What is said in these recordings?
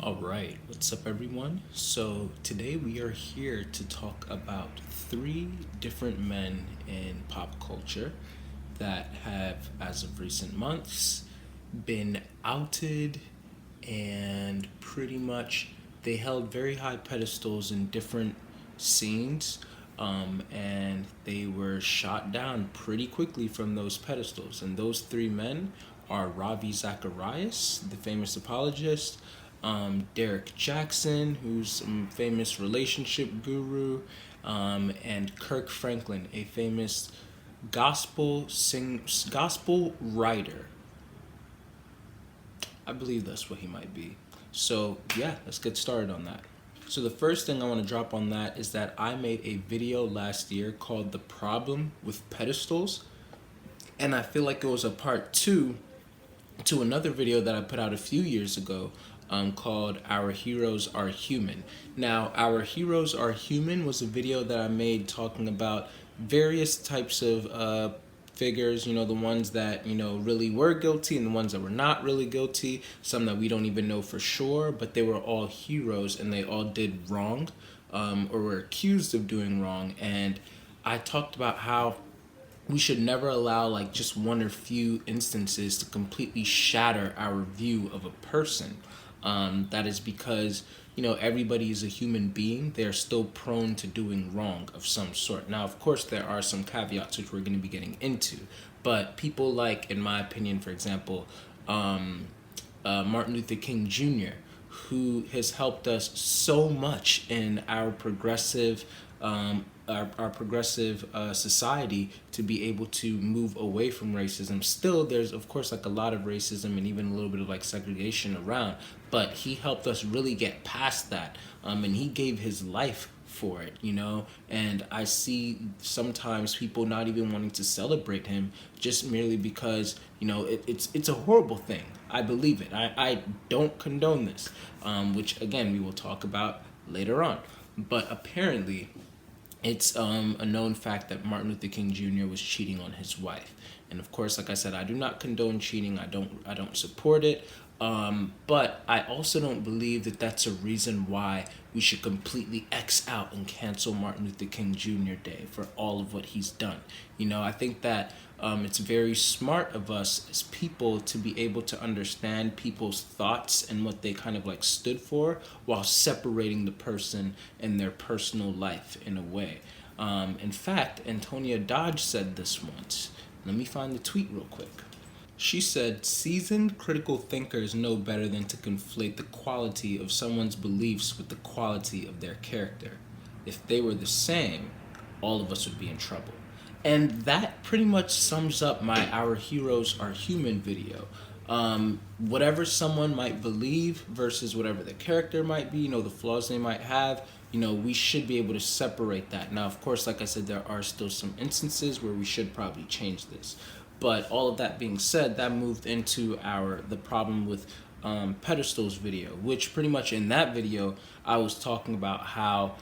All right, what's up, everyone? So, today we are here to talk about three different men in pop culture that have, as of recent months, been outed and pretty much they held very high pedestals in different scenes. And they were shot down pretty quickly from those pedestals. And those three men are Ravi Zacharias, the famous apologist, Derrick Jaxn, who's a famous relationship guru, and Kirk Franklin, a famous gospel writer. I believe that's what he might be. So yeah, let's get started on that. So the first thing I want to drop on that is that I made a video last year called "The Problem with Pedestals," and I feel like it was a part two to another video that I put out a few years ago called "Our Heroes Are Human." Now, "Our Heroes Are Human" was a video that I made talking about various types of figures, the ones that, really were guilty and the ones that were not really guilty, some that we don't even know for sure, but they were all heroes and they all did wrong, or were accused of doing wrong. And I talked about how we should never allow like just one or few instances to completely shatter our view of a person. That is because everybody is a human being. They're still prone to doing wrong of some sort. Now, of course, there are some caveats which we're going to be getting into, but people like, in my opinion, for example, Martin Luther King Jr., who has helped us so much in our progressive society to be able to move away from racism. Still, there's of course like a lot of racism and even a little bit of like segregation around, but he helped us really get past that, and he gave his life for it, and I see sometimes people not even wanting to celebrate him just merely because it's a horrible thing. I believe it. I don't condone this, which again we will talk about later on, but apparently it's a known fact that Martin Luther King Jr. was cheating on his wife, and of course, like I said, I do not condone cheating. I don't support it. But I also don't believe that that's a reason why we should completely X out and cancel Martin Luther King Jr. Day for all of what he's done. I think that it's very smart of us as people to be able to understand people's thoughts and what they kind of like stood for while separating the person and their personal life in a way. In fact, Antonia Dodge said this once. Let me find the tweet real quick. She said, "Seasoned critical thinkers know better than to conflate the quality of someone's beliefs with the quality of their character. If they were the same, all of us would be in trouble." And that pretty much sums up my "Our Heroes Are Human" video. Whatever someone might believe versus whatever their character might be, the flaws they might have, we should be able to separate that. Now, of course, like I said, there are still some instances where we should probably change this. But all of that being said, that moved into the problem with pedestals video, which pretty much in that video, I was talking about how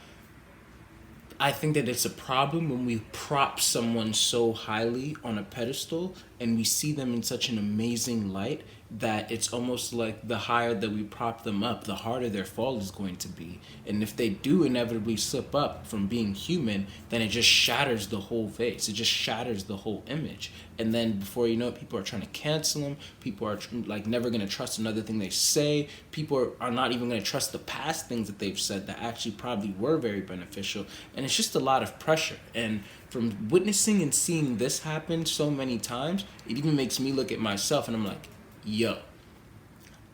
I think that it's a problem when we prop someone so highly on a pedestal and we see them in such an amazing light that it's almost like the higher that we prop them up, the harder their fall is going to be. And if they do inevitably slip up from being human, then it just shatters the whole face. It just shatters the whole image. And then before you know it, people are trying to cancel them. People are like never going to trust another thing they say. People are not even going to trust the past things that they've said that actually probably were very beneficial. And it's just a lot of pressure. And from witnessing and seeing this happen so many times, it even makes me look at myself and I'm like, yo,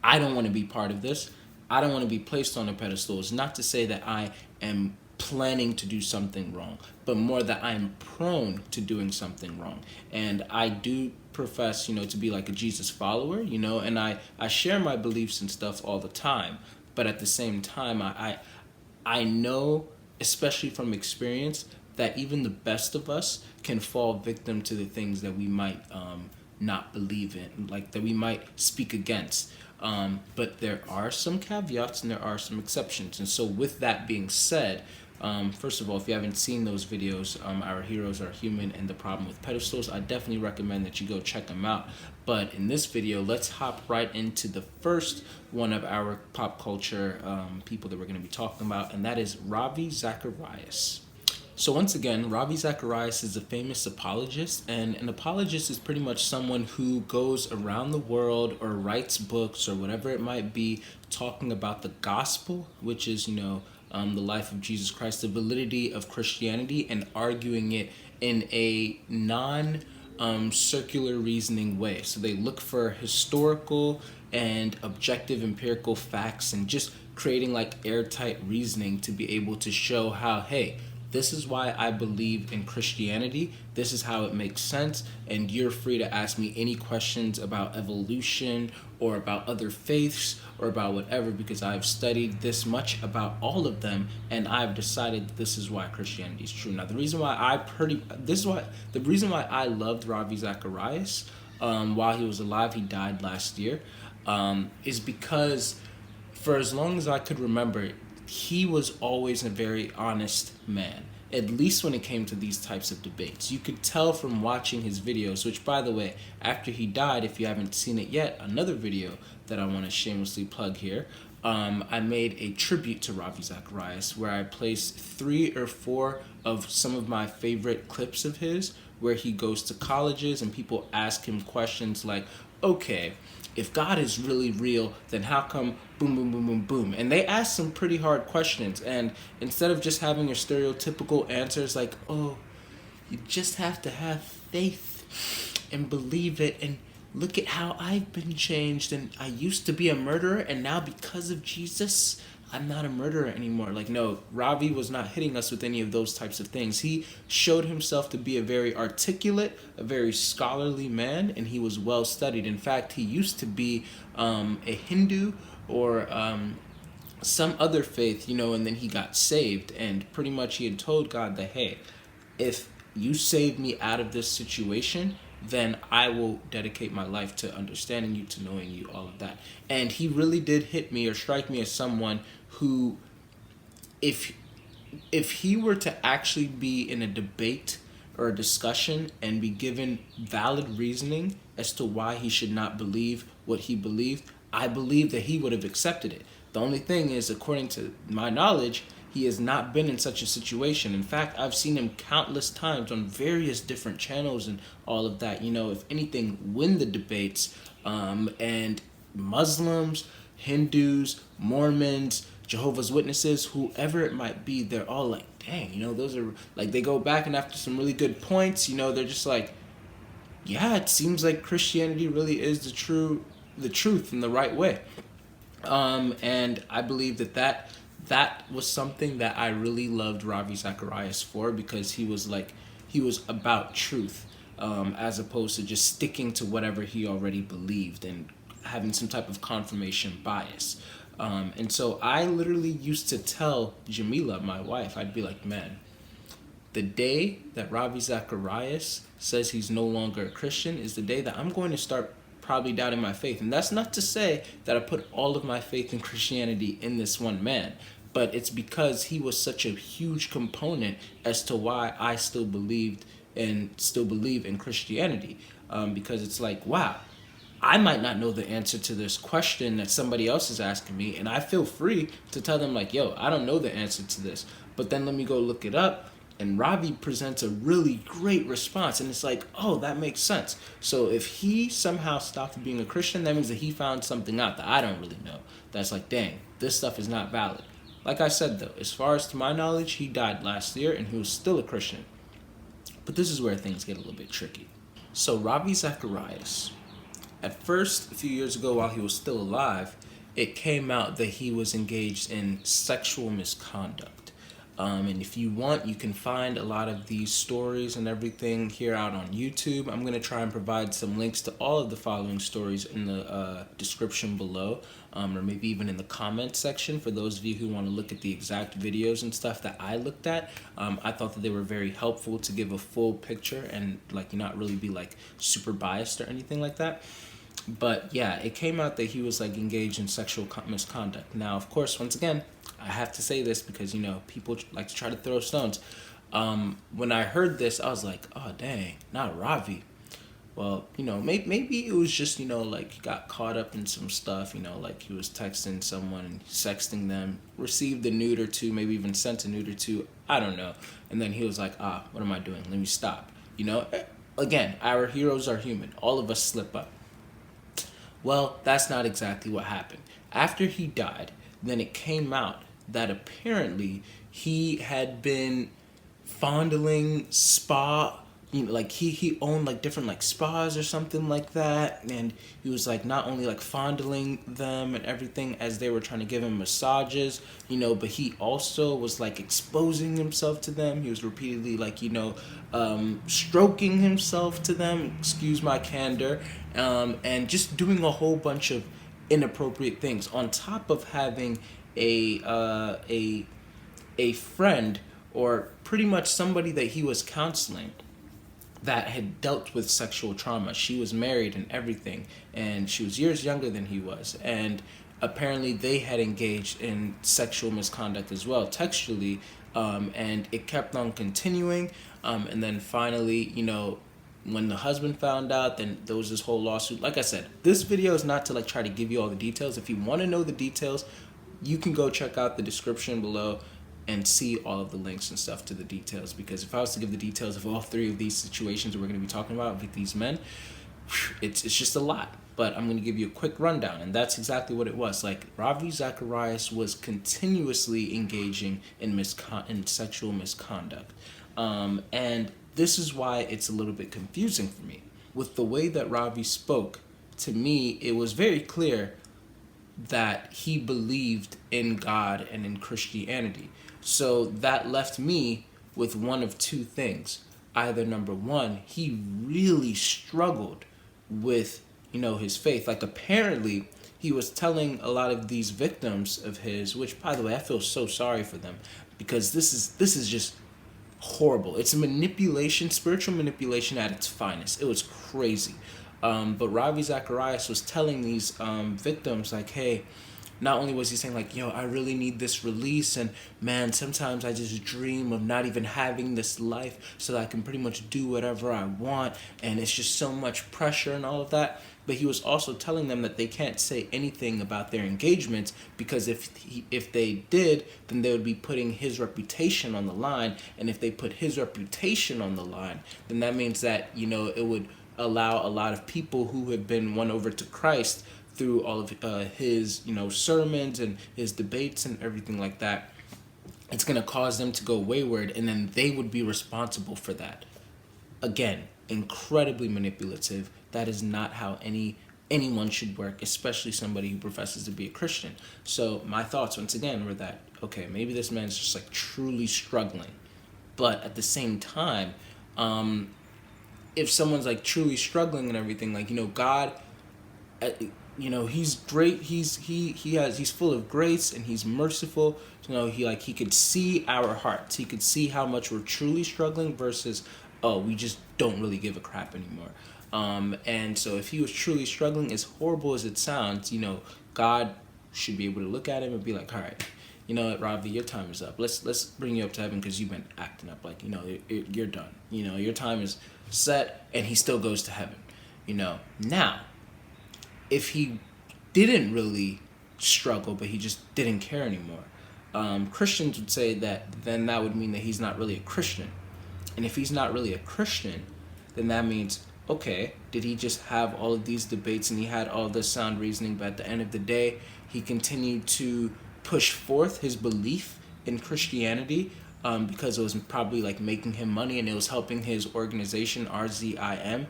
I don't want to be part of this. I don't want to be placed on a pedestal. It's not to say that I am planning to do something wrong, but more that I'm prone to doing something wrong. And I do profess, to be like a Jesus follower, and I share my beliefs and stuff all the time. But at the same time, I know, especially from experience, that even the best of us can fall victim to the things that we might not believe in, like that we might speak against. But there are some caveats and there are some exceptions. And so with that being said, First of all, if you haven't seen those videos, Our Heroes Are Human and the Problem with Pedestals, I definitely recommend that you go check them out. But in this video, let's hop right into the first one of our pop culture people that we're going to be talking about, and that is Ravi Zacharias. So once again, Ravi Zacharias is a famous apologist, and an apologist is pretty much someone who goes around the world or writes books or whatever it might be talking about the gospel, which is, the life of Jesus Christ, the validity of Christianity, and arguing it in a circular reasoning way. So they look for historical and objective empirical facts and just creating like airtight reasoning to be able to show how, hey, this is why I believe in Christianity. This is how it makes sense. And you're free to ask me any questions about evolution or about other faiths or about whatever, because I've studied this much about all of them and I've decided this is why Christianity is true. Now, the reason why I loved Ravi Zacharias while he was alive, he died last year, is because for as long as I could remember, he was always a very honest man, at least when it came to these types of debates. You could tell from watching his videos, which, by the way, after he died, if you haven't seen it yet, another video that I want to shamelessly plug here, I made a tribute to Ravi Zacharias where I placed 3 or 4 of some of my favorite clips of his where he goes to colleges and people ask him questions like, okay, if God is really real, then how come boom, boom, boom, boom, boom? And they ask some pretty hard questions. And instead of just having your stereotypical answers like, oh, you just have to have faith and believe it. And look at how I've been changed. And I used to be a murderer. And now because of Jesus, I'm not a murderer anymore. Like, no, Ravi was not hitting us with any of those types of things. He showed himself to be a very articulate, a very scholarly man, and he was well studied. In fact, he used to be a Hindu or some other faith, and then he got saved. And pretty much he had told God that, hey, if you save me out of this situation, then I will dedicate my life to understanding you, to knowing you, all of that. And he really did hit me or strike me as someone who, if he were to actually be in a debate or a discussion and be given valid reasoning as to why he should not believe what he believed, I believe that he would have accepted it. The only thing is, according to my knowledge, he has not been in such a situation. In fact, I've seen him countless times on various different channels and all of that. If anything, win the debates. And Muslims, Hindus, Mormons, Jehovah's Witnesses, whoever it might be, they're all like, dang, those are like, they go back and after some really good points, they're just like, yeah, it seems like Christianity really is the truth in the right way. And I believe that was something that I really loved Ravi Zacharias for, because he was about truth, as opposed to just sticking to whatever he already believed and having some type of confirmation bias. And so I literally used to tell Jamila, my wife, I'd be like, man, the day that Ravi Zacharias says he's no longer a Christian is the day that I'm going to start probably doubting my faith. And that's not to say that I put all of my faith in Christianity in this one man, but it's because he was such a huge component as to why I still believe in Christianity. Because it's like, wow, I might not know the answer to this question that somebody else is asking me, and I feel free to tell them like, yo, I don't know the answer to this, but then let me go look it up. And Ravi presents a really great response, and it's like, oh, that makes sense. So if he somehow stopped being a Christian, that means that he found something out that I don't really know. That's like, dang, this stuff is not valid. Like I said, though, as far as to my knowledge, he died last year, and he was still a Christian. But this is where things get a little bit tricky. So Ravi Zacharias, at first, a few years ago while he was still alive, it came out that he was engaged in sexual misconduct. And if you want, you can find a lot of these stories and everything here out on YouTube. I'm going to try and provide some links to all of the following stories in the description below, or maybe even in the comment section for those of you who want to look at the exact videos and stuff that I looked at. I thought that they were very helpful to give a full picture and not really be super biased or anything like that. But yeah, it came out that he was engaged in sexual misconduct. Now, of course, once again, I have to say this because, people like to try to throw stones. When I heard this, I was like, oh, dang, not Ravi. Well, maybe it was just, like he got caught up in some stuff, like he was texting someone and sexting them, received a nude or two, maybe even sent a nude or two. I don't know. And then he was like, what am I doing? Let me stop. Again, our heroes are human. All of us slip up. Well, that's not exactly what happened. After he died, then it came out that apparently he had been fondling spa, like he owned like different like spas or something like that, and he was like not only like fondling them and everything as they were trying to give him massages, but he also was like exposing himself to them. He was repeatedly like stroking himself to them, excuse my candor, and just doing a whole bunch of inappropriate things on top of having a friend, or pretty much somebody that he was counseling, that had dealt with sexual trauma. She was married and everything, and she was years younger than he was, and apparently they had engaged in sexual misconduct as well, textually, and it kept on continuing, and then finally, when the husband found out, then there was this whole lawsuit. Like I said, this video is not to like try to give you all the details. If you want to know the details, you can go check out the description below and see all of the links and stuff to the details, because if I was to give the details of all three of these situations we're going to be talking about with these men, it's just a lot. But I'm going to give you a quick rundown, and that's exactly what it was. Like, Ravi Zacharias was continuously engaging in sexual misconduct, and this is why it's a little bit confusing for me. With the way that Ravi spoke, to me, it was very clear that he believed in God and in Christianity. So that left me with one of two things. Either number one, he really struggled with, his faith. Like, apparently he was telling a lot of these victims of his, which, by the way, I feel so sorry for them, because this is just horrible. It's manipulation, spiritual manipulation at its finest. It was crazy. But Ravi Zacharias was telling these victims, like, hey, not only was he saying, like, yo, I really need this release, and man, sometimes I just dream of not even having this life so that I can pretty much do whatever I want, and it's just so much pressure and all of that. But he was also telling them that they can't say anything about their engagements, because if they did, then they would be putting his reputation on the line, and if they put his reputation on the line, then that means that, it would allow a lot of people who have been won over to Christ through all of his, sermons and his debates and everything like that. It's going to cause them to go wayward, and then they would be responsible for that. Again, incredibly manipulative. That is not how anyone should work, especially somebody who professes to be a Christian. So my thoughts, once again, were that, okay, maybe this man's just like truly struggling. But at the same time, if someone's like truly struggling and everything, like, God, he's great. He's full of grace, and he's merciful. He could see our hearts. He could see how much we're truly struggling versus, oh, we just don't really give a crap anymore. And so if he was truly struggling, as horrible as it sounds, God should be able to look at him and be like, all right, you know what, Ravi, your time is up. Let's bring you up to heaven because you've been acting up. Like, you're done. Your time is set, and he still goes to heaven. Now, if he didn't really struggle, but he just didn't care anymore, Christians would say that then that would mean that he's not really a Christian. And if he's not really a Christian, then that means, okay, did he just have all of these debates and he had all this sound reasoning, but at the end of the day, he continued to push forth his belief in Christianity because it was probably like making him money, and it was helping his organization, RZIM,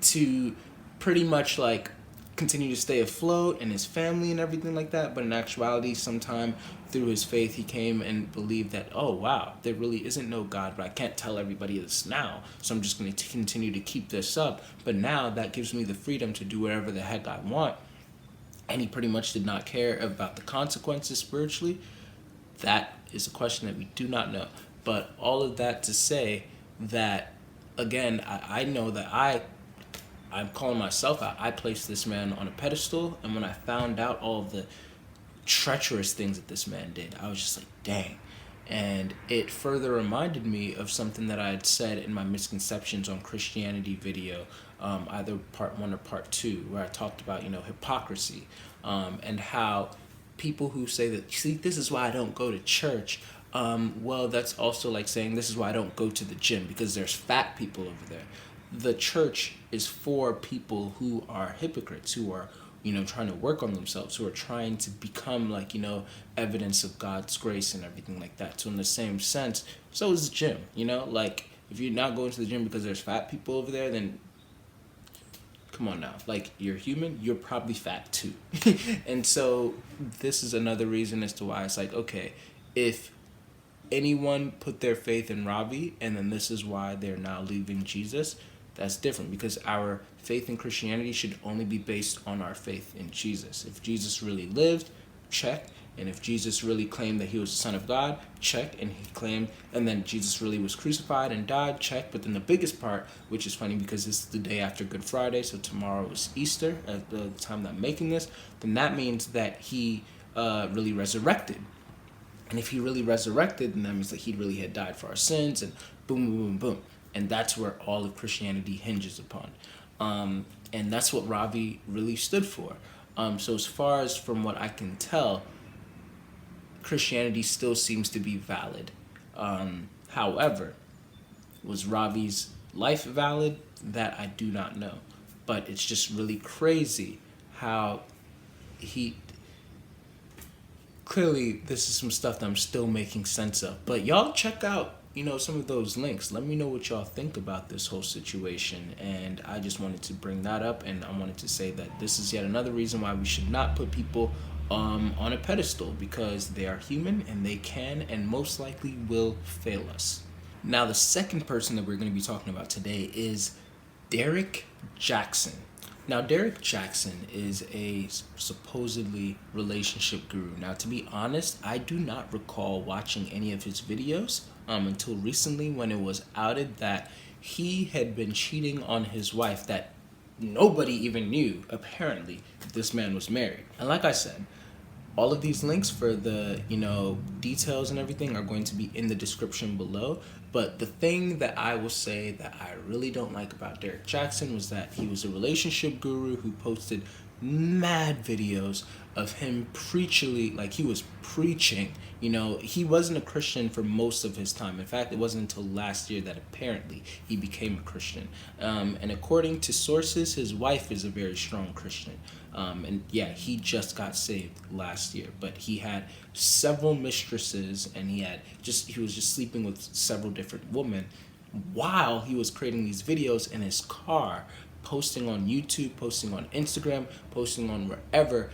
to pretty much like continue to stay afloat, and his family and everything like that. But in actuality, sometime through his faith, he came and believed that, oh wow, there really isn't no God, but I can't tell everybody this now, so I'm just going to continue to keep this up. But now that gives me the freedom to do whatever the heck I want. And he pretty much did not care about the consequences spiritually. That is a question that we do not know. But all of that to say that, again, I know that I'm calling myself out. I placed this man on a pedestal, and when I found out all of the treacherous things that this man did. I was just like, dang. And it further reminded me of something that I had said in my misconceptions on Christianity video, either part 1 or part 2, where I talked about, hypocrisy, and how people who say that, see, this is why I don't go to church. Well, that's also like saying this is why I don't go to the gym, because there's fat people over there. The church is for people who are hypocrites, who are, trying to work on themselves, who are trying to become like, evidence of God's grace and everything like that. So in the same sense, so is the gym, like if you're not going to the gym because there's fat people over there, then come on now, like, you're human, you're probably fat too. And so this is another reason as to why it's like, okay, if anyone put their faith in Ravi and then this is why they're now leaving Jesus, that's different, because our faith in Christianity should only be based on our faith in Jesus. If Jesus really lived, check. And if Jesus really claimed that he was the Son of God, check. And he claimed, and then Jesus really was crucified and died, check. But then the biggest part, which is funny because this is the day after Good Friday, so tomorrow is Easter at the time that I'm making this, then that means that he really resurrected. And if he really resurrected, then that means that he really had died for our sins, and boom, boom, boom, boom. And that's where all of Christianity hinges upon. And that's what Ravi really stood for. So as far as from what I can tell, Christianity still seems to be valid. However, was Ravi's life valid? That I do not know. But it's just really crazy how he... Clearly, this is some stuff that I'm still making sense of. But y'all check out, some of those links. Let me know what y'all think about this whole situation. And I just wanted to bring that up, and I wanted to say that this is yet another reason why we should not put people on a pedestal, because they are human and they can and most likely will fail us. Now, the second person that we're going to be talking about today is Derrick Jaxn. Now, Derrick Jaxn is a supposedly relationship guru. Now, to be honest, I do not recall watching any of his videos until recently, when it was outed that he had been cheating on his wife, that nobody even knew, apparently, this man was married. And like I said, all of these links for the, details and everything are going to be in the description below. But the thing that I will say that I really don't like about Derrick Jaxn was that he was a relationship guru who posted mad videos of him he was preaching. He wasn't a Christian for most of his time. In fact, it wasn't until last year that apparently he became a Christian. And according to sources, his wife is a very strong Christian. And yeah, he just got saved last year, but he had several mistresses, and he was just sleeping with several different women while he was creating these videos in his car, posting on YouTube, posting on Instagram, posting on wherever,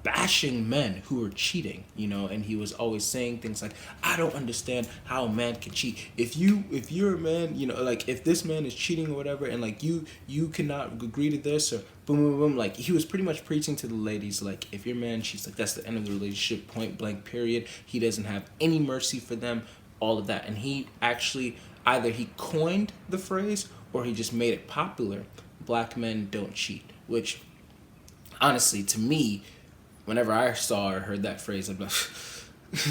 bashing men who were cheating, and he was always saying things like, I don't understand how a man can cheat. If you're a man, like, if this man is cheating or whatever, and like you cannot agree to this, or boom, boom, boom, like, he was pretty much preaching to the ladies, like, if your man cheats, like, that's the end of the relationship, point blank, period. He doesn't have any mercy for them, all of that. And he actually, either he coined the phrase or he just made it popular. Black men don't cheat, which honestly, to me, whenever I saw or heard that phrase, I'm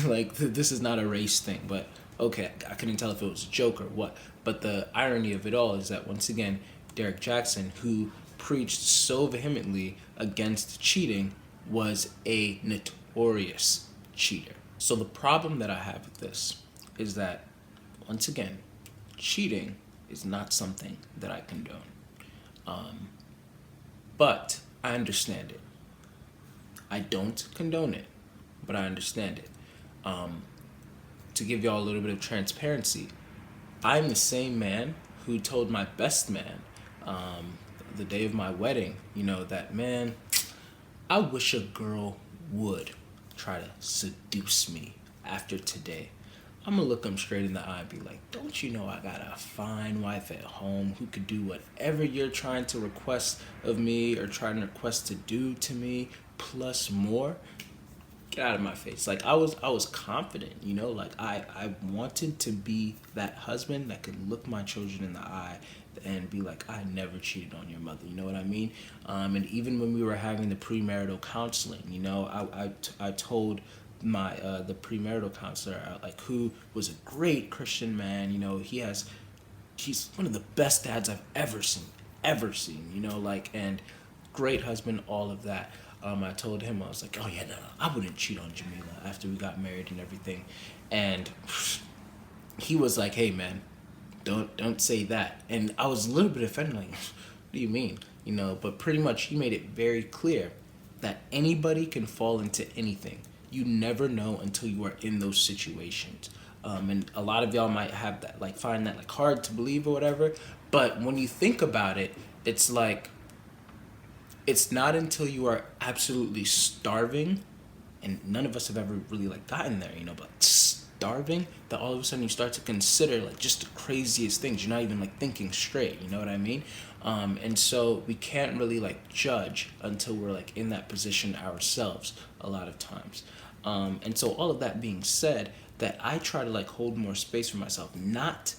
like, this is not a race thing. But okay, I couldn't tell if it was a joke or what. But the irony of it all is that, once again, Derrick Jaxn, who preached so vehemently against cheating, was a notorious cheater. So the problem that I have with this is that, once again, cheating is not something that I condone. But I understand it. I don't condone it, but I understand it. To give y'all a little bit of transparency, I'm the same man who told my best man, the day of my wedding, that, man, I wish a girl would try to seduce me after today. I'm gonna look him straight in the eye and be like, don't you know I got a fine wife at home who could do whatever you're trying to request of me or trying to request to do to me, plus more? get out of my face. Like I was confident, you know, like I wanted to be that husband that could look my children in the eye and be like, I never cheated on your mother. You know what I mean? And even when we were having the premarital counseling, you know, I told my the premarital counselor, like, who was a great Christian man. You know, he's one of the best dads I've ever seen, you know, like, and great husband, all of that. I told him, I was like, oh yeah, no, I wouldn't cheat on Jamila after we got married and everything. And he was like, hey man, don't say that. And I was a little bit offended, like, what do you mean? You know, but pretty much he made it very clear that anybody can fall into anything. You never know until you are in those situations. And a lot of y'all might have that, like, find that like hard to believe or whatever. But when you think about it, it's like, it's not until you are absolutely starving, and none of us have ever really like gotten there, you know, but starving, that all of a sudden you start to consider like just the craziest things. You're not even like thinking straight, you know what I mean? And so we can't really like judge until we're like in that position ourselves a lot of times. And so all of that being said, that I try to like hold more space for myself, not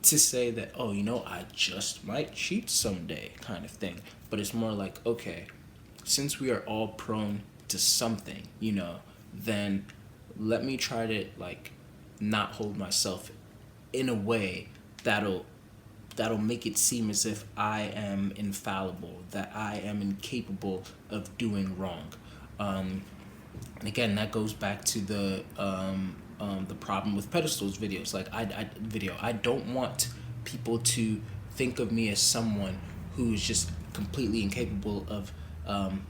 to say that, oh, you know, I just might cheat someday kind of thing. But it's more like, okay, since we are all prone to something, you know, then let me try to like not hold myself in a way that'll make it seem as if I am infallible, that I am incapable of doing wrong. And again, that goes back to the problem with pedestals videos. Like I don't want people to think of me as someone who is just completely incapable of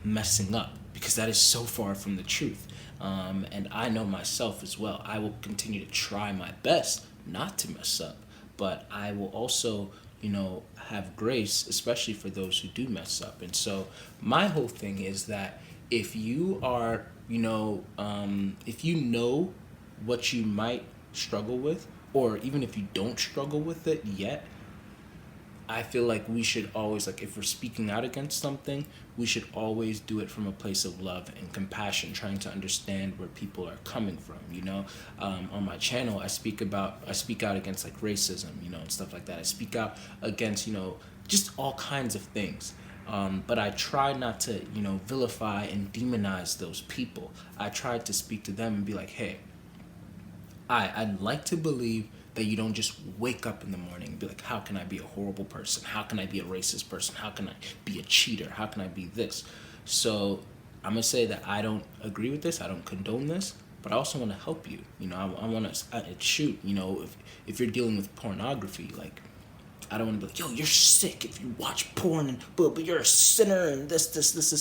messing up, because that is so far from the truth. And I know myself as well. I will continue to try my best not to mess up, but I will also, you know, have grace, especially for those who do mess up. And so my whole thing is that if you are, you know, if you know what you might struggle with, or even if you don't struggle with it yet, I feel like we should always, like, if we're speaking out against something, we should always do it from a place of love and compassion, trying to understand where people are coming from. You know, on my channel, I speak out against like racism, you know, and stuff like that. I speak out against, you know, just all kinds of things. But I try not to, you know, vilify and demonize those people. I try to speak to them and be like, hey, I'd like to believe that you don't just wake up in the morning and be like, how can I be a horrible person? How can I be a racist person? How can I be a cheater? How can I be this? So I'm going to say that I don't agree with this. I don't condone this. But I also want to help you. You know, I want to shoot, you know, if you're dealing with pornography, like, I don't want to be like, yo, you're sick if you watch porn, and but you're a sinner and this,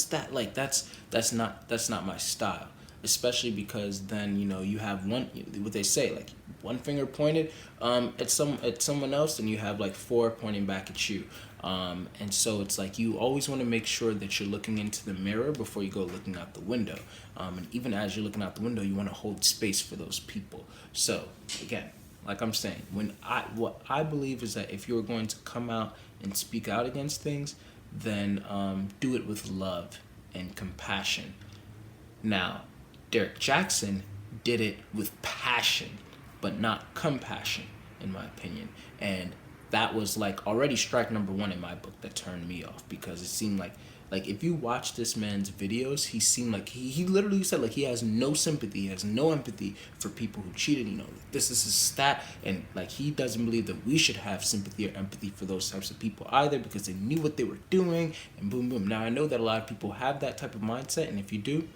that. Like, that's not my style. Especially because then, you know, you have one, what they say, like, one finger pointed at someone else, and you have like four pointing back at you. And so it's like you always want to make sure that you're looking into the mirror before you go looking out the window. And even as you're looking out the window, you want to hold space for those people. So again, like I'm saying, what I believe is that if you're going to come out and speak out against things, then do it with love and compassion. Now, Derrick Jaxn did it with passion, but not compassion, in my opinion. And that was like already strike number one in my book that turned me off, because it seemed like if you watch this man's videos, he seemed like he literally said like he has no sympathy, he has no empathy for people who cheated, you know, this is his stat, and like he doesn't believe that we should have sympathy or empathy for those types of people either, because they knew what they were doing, and boom boom. Now I know that a lot of people have that type of mindset, and if you do,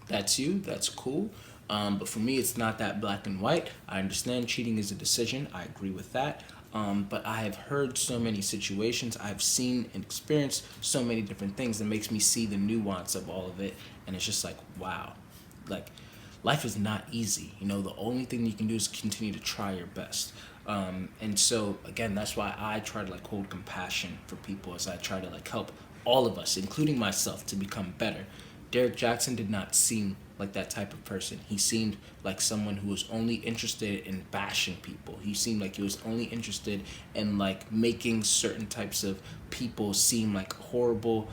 that's you, that's cool. But for me, it's not that black and white. I understand cheating is a decision. I agree with that. But I have heard so many situations. I've seen and experienced so many different things that makes me see the nuance of all of it. And it's just like, wow. Like, life is not easy. You know, the only thing you can do is continue to try your best. And so, again, that's why I try to, like, hold compassion for people, as I try to, like, help all of us, including myself, to become better. Derrick Jaxn did not seem like that type of person. He seemed like someone who was only interested in bashing people. He seemed like he was only interested in like making certain types of people seem like horrible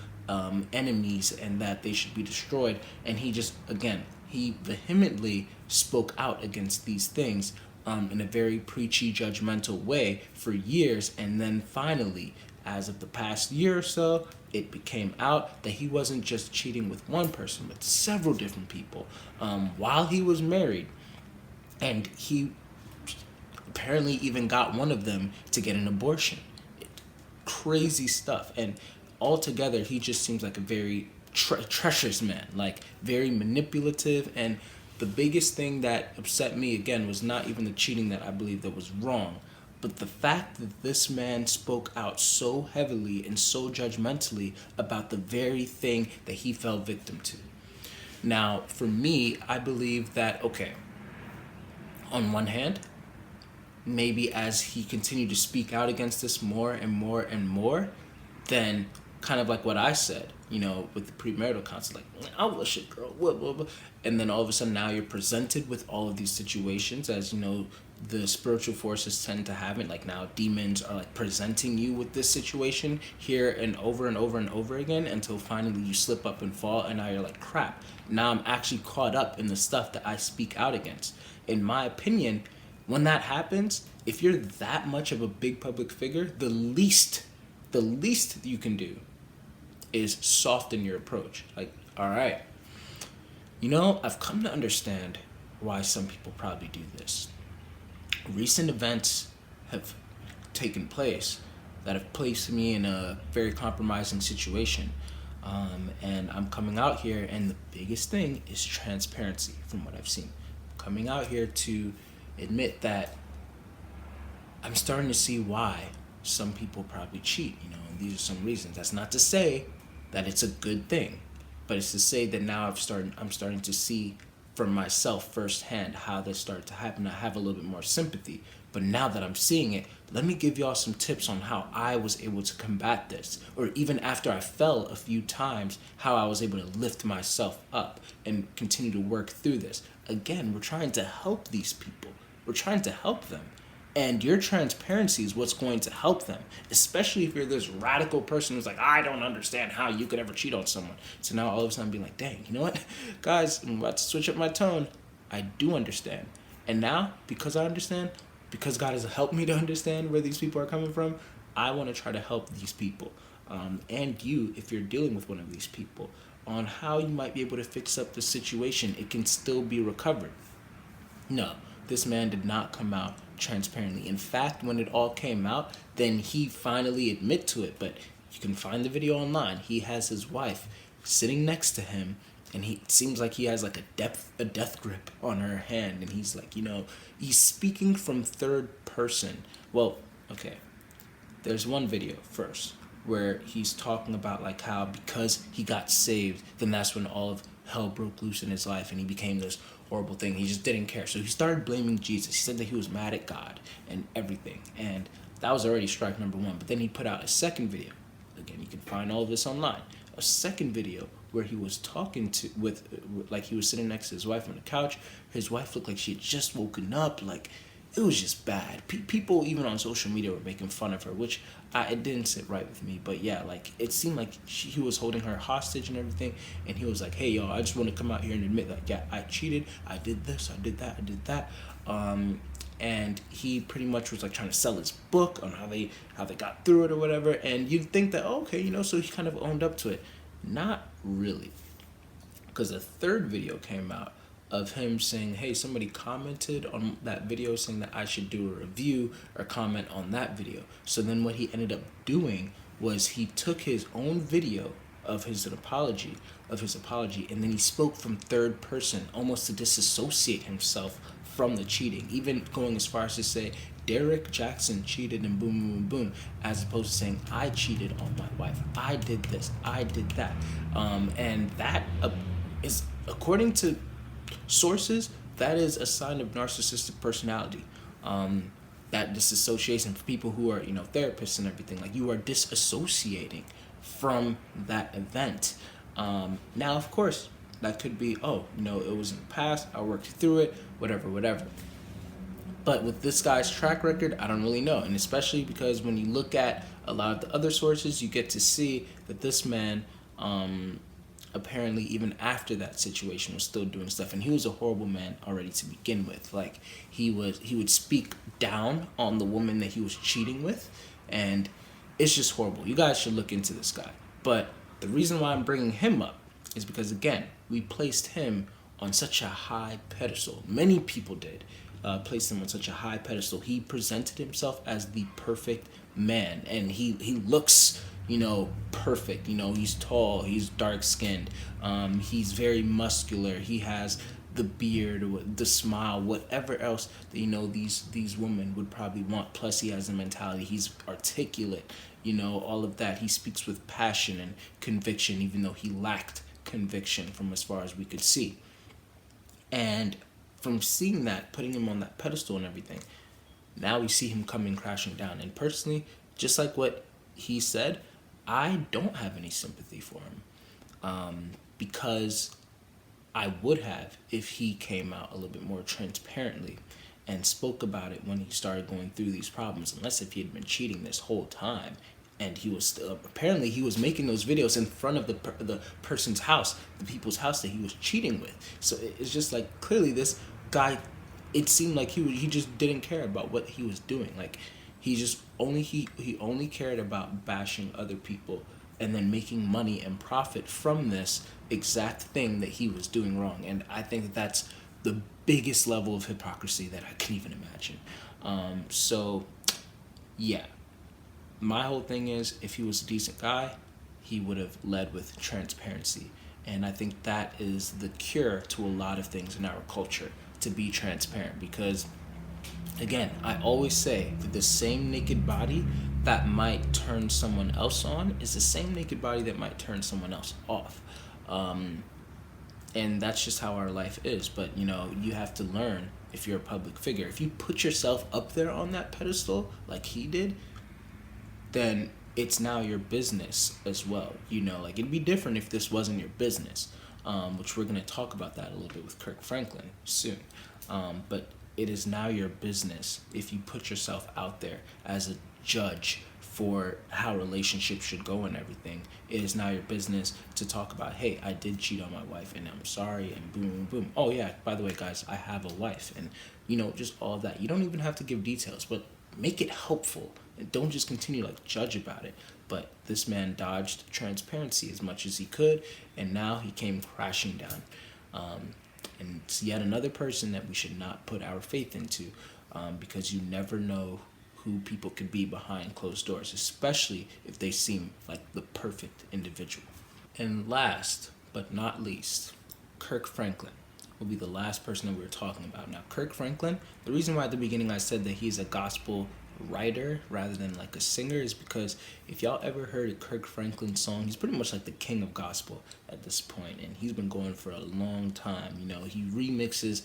enemies and that they should be destroyed. And he just, again, he vehemently spoke out against these things in a very preachy, judgmental way for years. And then finally, as of the past year or so, it became out that he wasn't just cheating with one person, but several different people while he was married. And he apparently even got one of them to get an abortion. Crazy stuff. And altogether, he just seems like a very treacherous man, like very manipulative. And the biggest thing that upset me, again, was not even the cheating that I believe that was wrong, but the fact that this man spoke out so heavily and so judgmentally about the very thing that he fell victim to. Now, for me, I believe that, okay, on one hand, maybe as he continued to speak out against this more and more and more, then kind of like what I said, with the premarital counsel, like, I wish it, girl, blah, blah, blah. And then all of a sudden now you're presented with all of these situations, as the spiritual forces tend to have it. Like now demons are like presenting you with this situation here and over and over and over again until finally you slip up and fall, and now you're like, crap, now I'm actually caught up in the stuff that I speak out against. In my opinion, when that happens, if you're that much of a big public figure, the least you can do is soften your approach. Like, all right, I've come to understand why some people probably do this. Recent events have taken place that have placed me in a very compromising situation. And I'm coming out here, and the biggest thing is transparency from what I've seen. Coming out here to admit that I'm starting to see why some people probably cheat, and these are some reasons. That's not to say that it's a good thing, but it's to say that now I'm starting to see for myself firsthand how this started to happen. I have a little bit more sympathy, but now that I'm seeing it, let me give y'all some tips on how I was able to combat this, or even after I fell a few times, how I was able to lift myself up and continue to work through this. Again, we're trying to help these people. We're trying to help them. And your transparency is what's going to help them, especially if you're this radical person who's like, I don't understand how you could ever cheat on someone. So now all of a sudden being like, dang, you know what? Guys, I'm about to switch up my tone. I do understand. And now, because I understand, because God has helped me to understand where these people are coming from, I want to try to help these people. And you, if you're dealing with one of these people, on how you might be able to fix up the situation. It can still be recovered. No, this man did not come out transparently. In fact, when it all came out, then he finally admit to it. But you can find the video online. He has his wife sitting next to him, and it seems like he has like a death grip on her hand, and he's like, he's speaking from third person. Well, okay, there's one video first where he's talking about like how because he got saved, then that's when all of hell broke loose in his life and he became this horrible thing. He just didn't care. So he started blaming Jesus. He said that he was mad at God and everything. And that was already strike number one. But then he put out a second video. Again, you can find all of this online. A second video where he was talking like he was sitting next to his wife on the couch. His wife looked like she had just woken up. Like, it was just bad. People even on social media were making fun of her, which it didn't sit right with me. But yeah, like it seemed like he was holding her hostage and everything. And he was like, hey, y'all, I just want to come out here and admit that, yeah, I cheated. I did this. I did that. I did that. And he pretty much was like trying to sell his book on how they got through it or whatever. And you'd think that, okay, so he kind of owned up to it. Not really. Because a third video came out of him saying, hey, somebody commented on that video saying that I should do a review or comment on that video. So then what he ended up doing was he took his own video of his apology, and then he spoke from third person, almost to disassociate himself from the cheating, even going as far as to say, Derrick Jaxn cheated and boom, boom, boom, as opposed to saying, I cheated on my wife, I did this, I did that. And that is, according to sources, that is a sign of narcissistic personality. That disassociation for people who are, therapists and everything, like you are disassociating from that event. Now, of course, that could be, it was in the past, I worked through it, whatever. But with this guy's track record, I don't really know. And especially because when you look at a lot of the other sources, you get to see that this man apparently even after that situation was still doing stuff, and he was a horrible man already to begin with. Like he would speak down on the woman that he was cheating with, and it's just horrible. You guys should look into this guy. But the reason why I'm bringing him up is because, again, we placed him on such a high pedestal. Many people did place him on such a high pedestal. He presented himself as the perfect man, and he looks, perfect. He's tall, he's dark skinned, he's very muscular, he has the beard, the smile, whatever else that these women would probably want. Plus, he has a mentality. He's articulate, all of that. He speaks with passion and conviction, even though he lacked conviction from as far as we could see. And from seeing that, putting him on that pedestal and everything, now we see him coming crashing down. And personally, just like what he said, I don't have any sympathy for him, because I would have if he came out a little bit more transparently and spoke about it when he started going through these problems. Unless if he had been cheating this whole time, and he was still, apparently he was making those videos in front of the person's house, the people's house that he was cheating with. So it's just like, clearly this guy, it seemed like he just didn't care about what he was doing. Like he only cared about bashing other people and then making money and profit from this exact thing that he was doing wrong. And I think that that's the biggest level of hypocrisy that I can even imagine. So yeah, my whole thing is, if he was a decent guy, he would have led with transparency. And I think that is the cure to a lot of things in our culture, to be transparent. Because, again, I always say that the same naked body that might turn someone else on is the same naked body that might turn someone else off. And that's just how our life is. But, you have to learn, if you're a public figure, if you put yourself up there on that pedestal like he did, then it's now your business as well. Like it'd be different if this wasn't your business, which we're going to talk about that a little bit with Kirk Franklin soon. But it is now your business if you put yourself out there as a judge for how relationships should go and everything. It is now your business to talk about, hey, I did cheat on my wife and I'm sorry, and boom, boom, boom. Oh yeah, by the way, guys, I have a wife, and just all of that. You don't even have to give details, but make it helpful. Don't just continue to judge about it. But this man dodged transparency as much as he could, and now he came crashing down. And it's yet another person that we should not put our faith into, because you never know who people could be behind closed doors, especially if they seem like the perfect individual. And last but not least, Kirk Franklin will be the last person that we were talking about. Now, Kirk Franklin, the reason why at the beginning I said that he's a gospel writer rather than a singer is because if y'all ever heard a Kirk Franklin song, he's pretty much like the king of gospel at this point, and he's been going for a long time. He remixes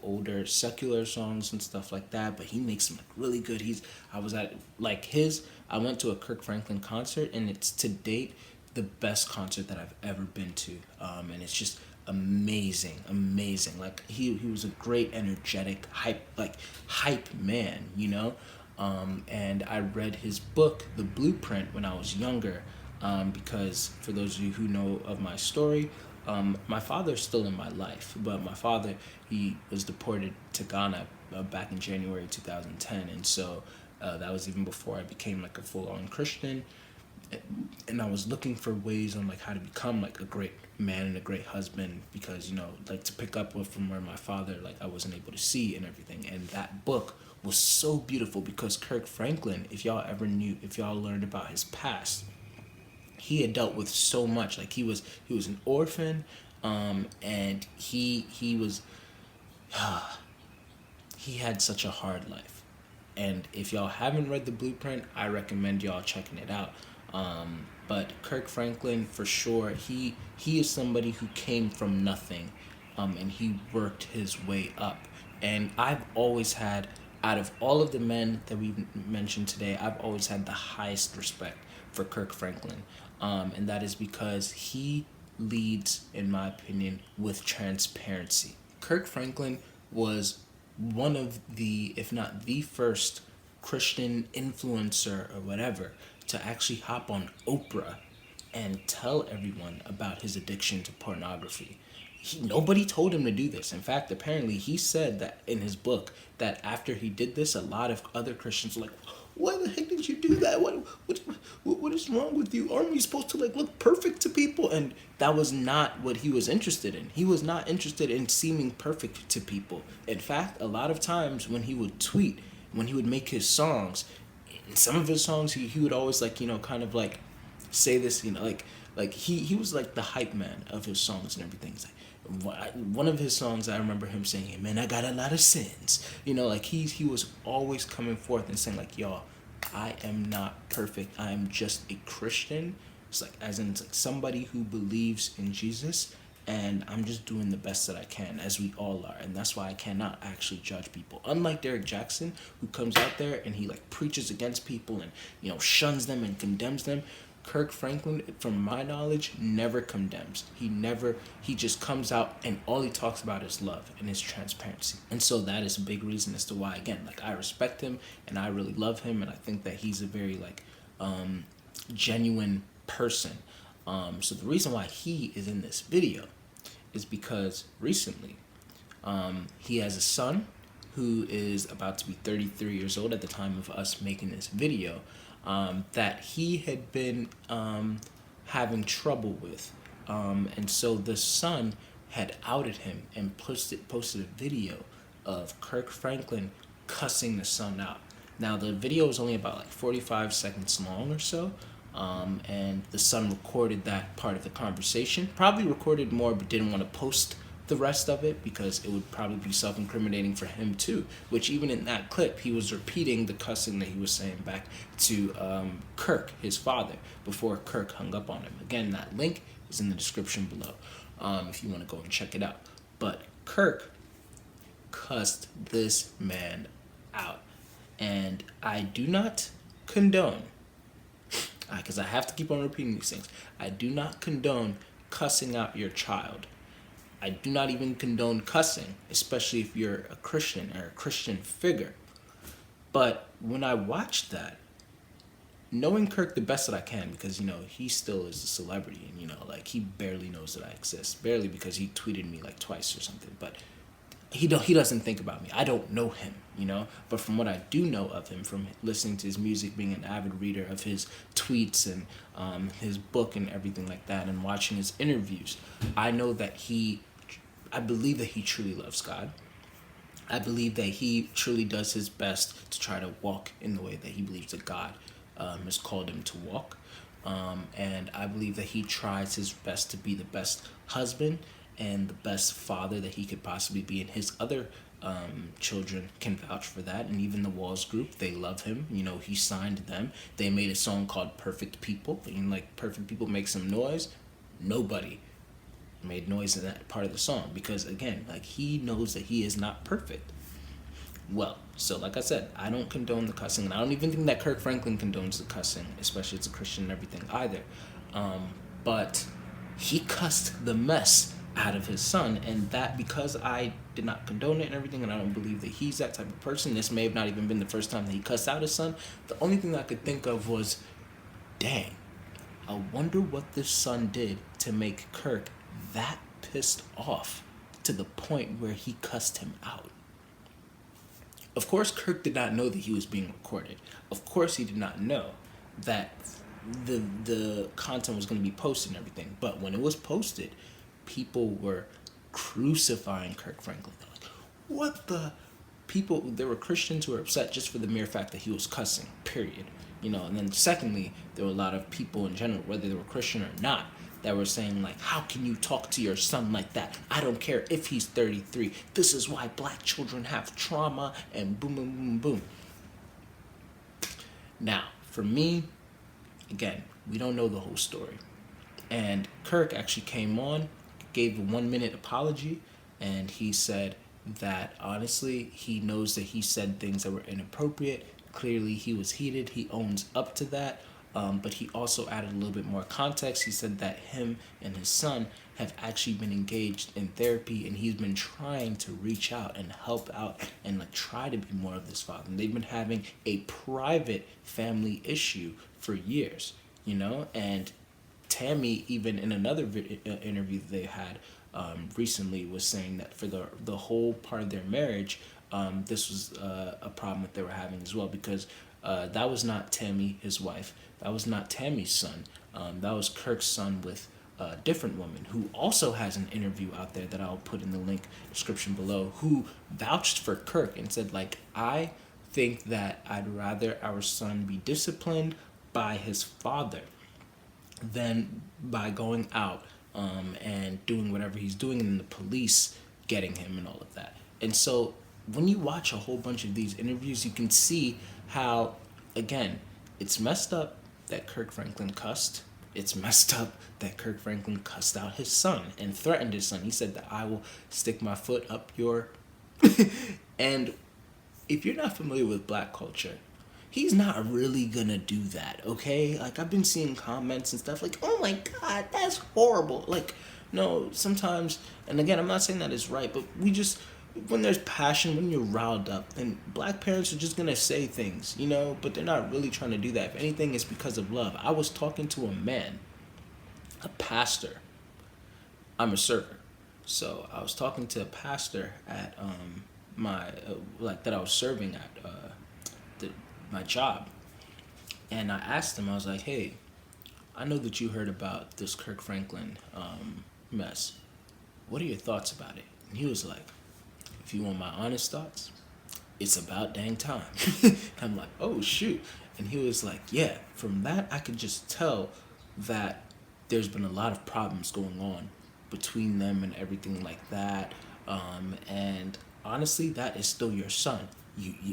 older secular songs and stuff like that, but he makes them really good. I went to a Kirk Franklin concert, and it's to date the best concert that I've ever been to, and it's just amazing. Like he was a great, energetic, hype man, and I read his book, The Blueprint, when I was younger, because for those of you who know of my story, my father's still in my life, but my father, he was deported to Ghana back in January 2010, and so that was even before I became a full-on Christian. And I was looking for ways on how to become a great man and a great husband, because to pick up from where my father I wasn't able to see and everything. And that book was so beautiful because Kirk Franklin, if y'all learned about his past, he had dealt with so much. He was an orphan, and he was he had such a hard life. And if y'all haven't read The Blueprint, I recommend y'all checking it out. But Kirk Franklin, for sure, he is somebody who came from nothing, and he worked his way up. And I've always had, out of all of the men that we've mentioned today, I've always had the highest respect for Kirk Franklin. And that is because he leads, in my opinion, with transparency. Kirk Franklin was one of the, if not the first, Christian influencer or whatever to actually hop on Oprah and tell everyone about his addiction to pornography. Nobody told him to do this. In fact, apparently, he said that in his book that after he did this, a lot of other Christians were like, "Why the heck did you do that? What is wrong with you? Aren't we supposed to like look perfect to people?" And that was not what he was interested in. He was not interested in seeming perfect to people. In fact, a lot of times when he would tweet, when he would make his songs, in some of his songs, he would always like kind of like say this, like he was like the hype man of his songs and everything. He's like, one of his songs, I remember him saying, "Hey, man, I got a lot of sins." Like he was always coming forth and saying like, "Y'all, I am not perfect. I am just a Christian." It's like, as in, it's like somebody who believes in Jesus, and I'm just doing the best that I can, as we all are, and that's why I cannot actually judge people. Unlike Derrick Jaxn, who comes out there and he like preaches against people and shuns them and condemns them. Kirk Franklin, from my knowledge, never condemns. He just comes out and all he talks about is love and his transparency. And so that is a big reason as to why, again, like I respect him and I really love him, and I think that he's a very like genuine person. So the reason why he is in this video is because recently he has a son who is about to be 33 years old at the time of us making this video, that he had been having trouble with. And so the son had outed him and posted a video of Kirk Franklin cussing the son out. Now, the video is only about like 45 seconds long or so. And the son recorded that part of the conversation. Probably recorded more, but didn't want to post the rest of it because it would probably be self-incriminating for him too. Which even in that clip, he was repeating the cussing that he was saying back to Kirk, his father, before Kirk hung up on him. Again, that link is in the description below if you want to go and check it out. But Kirk cussed this man out. And I do not condone, because I have to keep on repeating these things, I do not condone cussing out your child. I do not even condone cussing, especially if you're a Christian or a Christian figure. But when I watched that, knowing Kirk the best that I can, because, he still is a celebrity, and, like, he barely knows that I exist. Barely, because he tweeted me, like, twice or something. But he doesn't think about me. I don't know him, But from what I do know of him, from listening to his music, being an avid reader of his tweets and his book and everything like that, and watching his interviews, I know that I believe that he truly loves God. I believe that he truly does his best to try to walk in the way that he believes that God has called him to walk. And I believe that he tries his best to be the best husband and the best father that he could possibly be. And his other children can vouch for that. And even the Walls group, they love him. He signed them. They made a song called Perfect People. And like, Perfect People make some noise. Nobody made noise in that part of the song, because again, like, he knows that he is not perfect. Well, so like I said, I don't condone the cussing, and I don't even think that Kirk Franklin condones the cussing, especially as a Christian and everything either. But he cussed the mess out of his son, and that, because I did not condone it and everything, and I don't believe that he's that type of person, this may have not even been the first time that he cussed out his son. The only thing I could think of was, dang, I wonder what this son did to make Kirk that pissed off to the point where he cussed him out. Of course, Kirk did not know that he was being recorded. Of course, he did not know that the content was going to be posted and everything. But when it was posted, people were crucifying Kirk Franklin. They're like, what the? People, there were Christians who were upset just for the mere fact that he was cussing, period. And then secondly, there were a lot of people in general, whether they were Christian or not, that were saying like, how can you talk to your son like that? I don't care if he's 33. This is why black children have trauma, and boom, boom, boom, boom. Now, for me, again, we don't know the whole story. And Kirk actually came on, gave a 1-minute apology, and he said that honestly, he knows that he said things that were inappropriate. Clearly, he was heated. He owns up to that. But he also added a little bit more context. He said that him and his son have actually been engaged in therapy, and he's been trying to reach out and help out and like try to be more of this father. And they've been having a private family issue for years, and Tammy, even in another interview they had recently, was saying that for the whole part of their marriage, this was a problem that they were having as well, because that was not Tammy, his wife. That was not Tammy's son. That was Kirk's son with a different woman who also has an interview out there that I'll put in the link description below, who vouched for Kirk and said, like, I think that I'd rather our son be disciplined by his father than by going out and doing whatever he's doing and the police getting him and all of that. And so when you watch a whole bunch of these interviews, you can see how, again, it's messed up that Kirk Franklin cussed. It's messed up that Kirk Franklin cussed out his son and threatened his son. He said that I will stick my foot up your... And if you're not familiar with black culture, he's not really gonna do that, okay? Like, I've been seeing comments and stuff like, oh my God, that's horrible. Like, no, sometimes, and again, I'm not saying that is right, but we just, when there's passion, when you're riled up, then black parents are just gonna say things, you know, but they're not really trying to do that. If anything, it's because of love. I was talking to a man, a pastor. I'm a server. So I was talking to a pastor at that I was serving at my job. And I asked him, I was like, hey, I know that you heard about this Kirk Franklin mess. What are your thoughts about it? And he was like, if you want my honest thoughts, it's about dang time. I'm like, oh, shoot. And he was like, yeah, from that, I could just tell that there's been a lot of problems going on between them and everything like that. And honestly, that is still your son.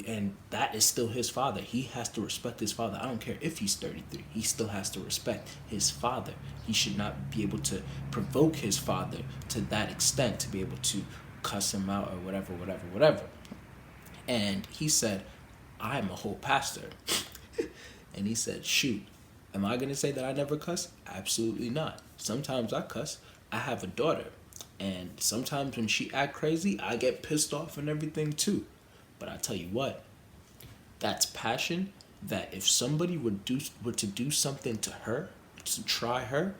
And that is still his father. He has to respect his father. I don't care if he's 33. He still has to respect his father. He should not be able to provoke his father to that extent, to be able to cuss him out or whatever. And he said, I'm a whole pastor. And he said, shoot, am I going to say that I never cuss? Absolutely not. Sometimes I cuss. I have a daughter. And sometimes when she act crazy, I get pissed off and everything too. But I tell you what, that's passion that if somebody were to do something to her, to try her,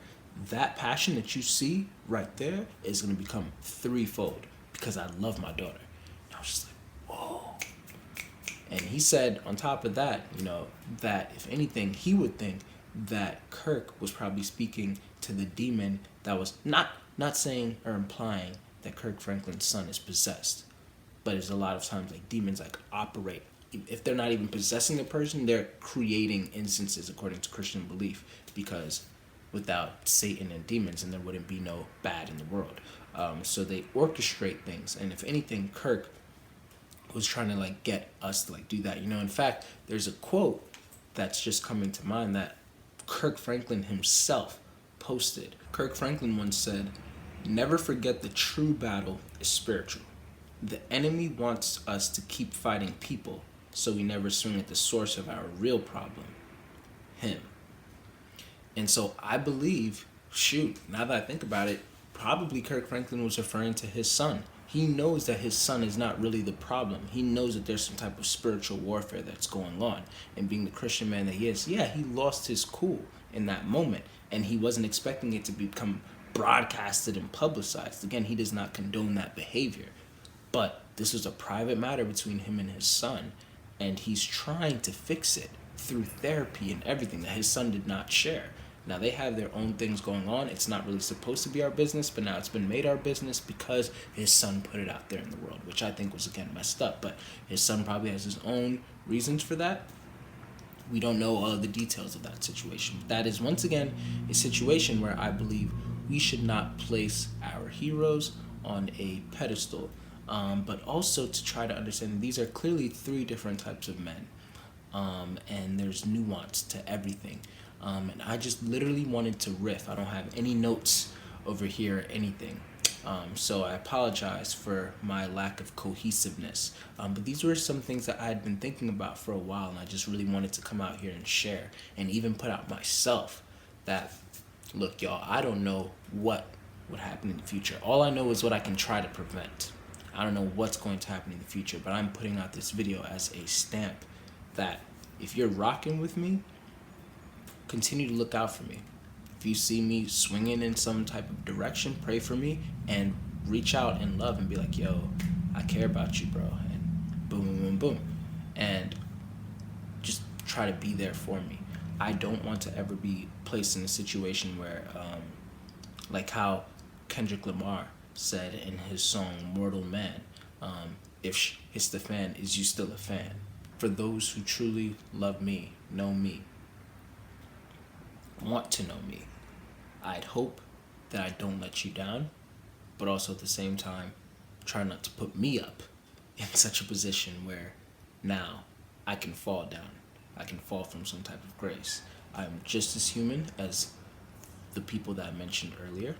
that passion that you see right there is going to become threefold, because I love my daughter. And I was just like, whoa. And he said on top of that, you know, that if anything, he would think that Kirk was probably speaking to the demon that was not saying or implying that Kirk Franklin's son is possessed. But there's a lot of times like demons like operate. If they're not even possessing the person, they're creating instances according to Christian belief, because without Satan and demons, then there wouldn't be no bad in the world. So they orchestrate things. And if anything, Kirk was trying to like get us to like do that. You know, in fact, there's a quote that's just coming to mind that Kirk Franklin himself posted. Kirk Franklin once said, never forget the true battle is spiritual. The enemy wants us to keep fighting people, so we never swing at the source of our real problem, him. And so I believe, shoot, now that I think about it, probably Kirk Franklin was referring to his son. He knows that his son is not really the problem. He knows that there's some type of spiritual warfare that's going on. And being the Christian man that he is, yeah, he lost his cool in that moment. And he wasn't expecting it to become broadcasted and publicized. Again, he does not condone that behavior. But this was a private matter between him and his son, and he's trying to fix it through therapy and everything that his son did not share. Now, they have their own things going on. It's not really supposed to be our business, but now it's been made our business because his son put it out there in the world, which I think was, again, messed up. But his son probably has his own reasons for that. We don't know all of the details of that situation. That is, once again, a situation where I believe we should not place our heroes on a pedestal. But also to try to understand these are clearly three different types of men, and there's nuance to everything. And I just literally wanted to riff. I don't have any notes over here or anything. So I apologize for my lack of cohesiveness. But these were some things that I had been thinking about for a while, and I just really wanted to come out here and share and even put out myself that, look, y'all, I don't know what would happen in the future. All I know is what I can try to prevent. I don't know what's going to happen in the future, but I'm putting out this video as a stamp that if you're rocking with me, continue to look out for me. If you see me swinging in some type of direction, pray for me and reach out in love and be like, yo, I care about you, bro. And boom, boom, boom, boom. And just try to be there for me. I don't want to ever be placed in a situation where, like how Kendrick Lamar said in his song Mortal Man, if it's the fan, is you still a fan? For those who truly love me, know me, want to know me, I'd hope that I don't let you down, but also at the same time, try not to put me up in such a position where now I can fall down. I can fall from some type of grace. I'm just as human as the people that I mentioned earlier.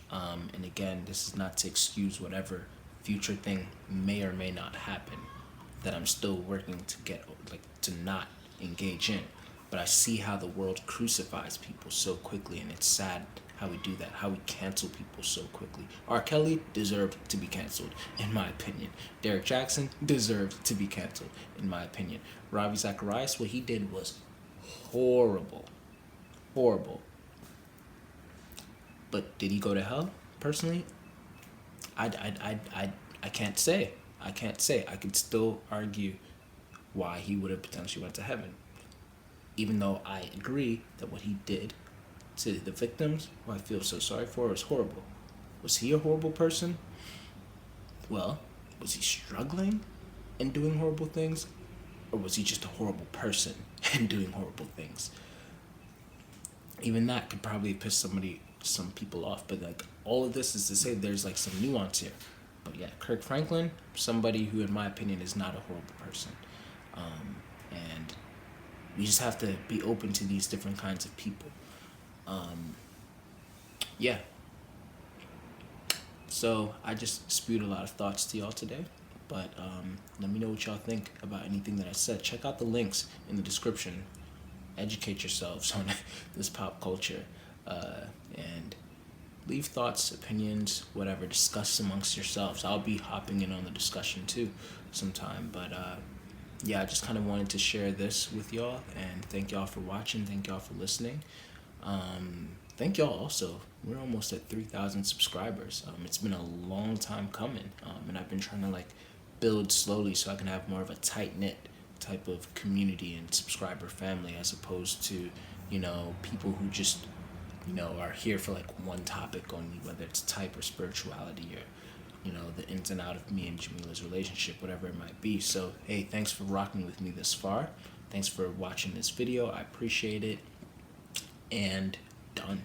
And again, this is not to excuse whatever future thing may or may not happen that I'm still working to get, like, to not engage in. But I see how the world crucifies people so quickly, and it's sad how we do that, how we cancel people so quickly. R. Kelly deserved to be canceled, in my opinion. Derrick Jaxn deserved to be canceled, in my opinion. Ravi Zacharias, what he did was horrible. Horrible. But did he go to hell? Personally, I can't say. I can't say. I could still argue why he would have potentially went to heaven. Even though I agree that what he did to the victims, who I feel so sorry for, was horrible. Was he a horrible person? Well, was he struggling and doing horrible things? Or was he just a horrible person and doing horrible things? Even that could probably piss some people off. But like, all of this is to say there's like some nuance here. But yeah, Kirk Franklin, somebody who in my opinion is not a horrible person. And we just have to be open to these different kinds of people. Yeah. So I just spewed a lot of thoughts to y'all today. But let me know what y'all think about anything that I said. Check out the links in the description. Educate yourselves on this pop culture. And leave thoughts, opinions, whatever. Discuss amongst yourselves. I'll be hopping in on the discussion too sometime. But yeah, I just kind of wanted to share this with y'all. And thank y'all for watching. Thank y'all for listening. Thank y'all also. We're almost at 3,000 subscribers. It's been a long time coming. And I've been trying to like build slowly so I can have more of a tight-knit type of community and subscriber family, as opposed to, you know, people who just, you know, are here for like one topic only, whether it's type or spirituality or, you know, the ins and out of me and Jamila's relationship, whatever it might be. So, hey, thanks for rocking with me this far. Thanks for watching this video. I appreciate it. And done.